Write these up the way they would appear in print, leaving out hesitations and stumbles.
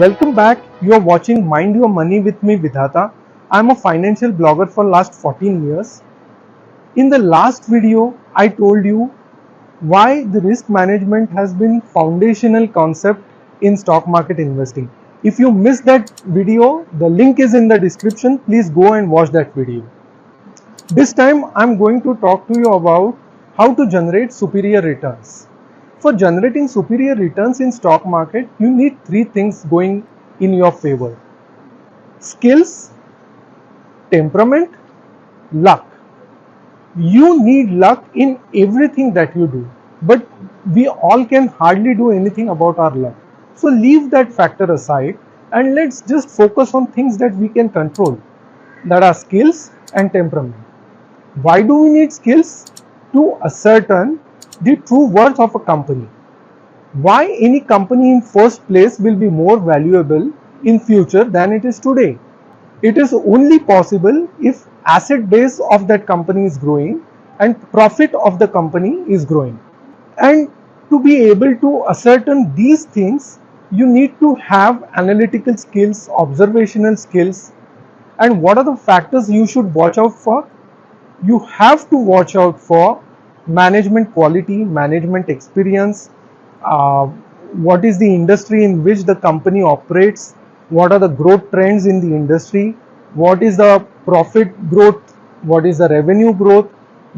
Welcome back. You are watching Mind Your Money with me, Vidhata. I am a financial blogger for last 14 years. In the last video, I told you why the risk management has been foundational concept in stock market investing. If you missed that video, the link is in the description. Please go and watch that video. This time I am going to talk to you about how to generate superior returns. For generating superior returns in stock market, you need three things going in your favor: skills, temperament, luck. You need luck in everything that you do, but we all can hardly do anything about our luck. So leave that factor aside and let's just focus on things that we can control, that are skills and temperament. Why do we need skills? To ascertain the true worth of a company. Why any company in first place will be more valuable in future than it is today. It is only possible if asset base of that company is growing and profit of the company is growing. And to be able to ascertain these things, you need to have analytical skills, observational skills. And what are the factors you should watch out for? You have to watch out for management quality, management experience, what is the industry in which the company operates, what are the growth trends in the industry, what is the profit growth, what is the revenue growth,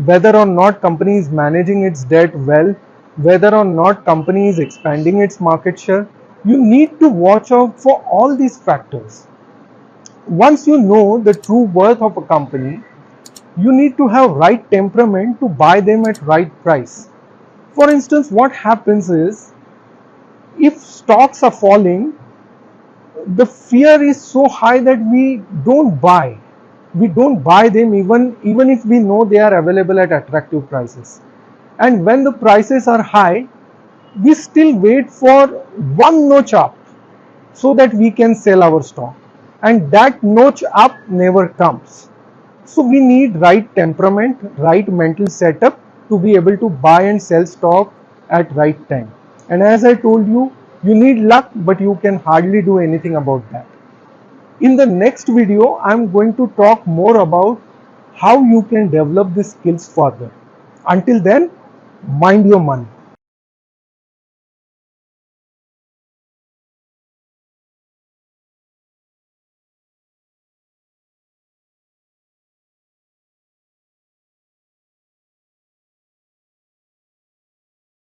whether or not company is managing its debt well, whether or not company is expanding its market share. You need to watch out for all these factors. Once you know the true worth of a company, you need to have right temperament to buy them at right price. For instance, what happens is, if stocks are falling, the fear is so high that we don't buy. We don't buy them even if we know they are available at attractive prices. And when the prices are high, we still wait for one notch up so that we can sell our stock. And that notch up never comes. So we need right temperament, right mental setup to be able to buy and sell stock at right time. And as I told you, you need luck, but you can hardly do anything about that. In the next video, I am going to talk more about how you can develop these skills further. Until then, mind your money.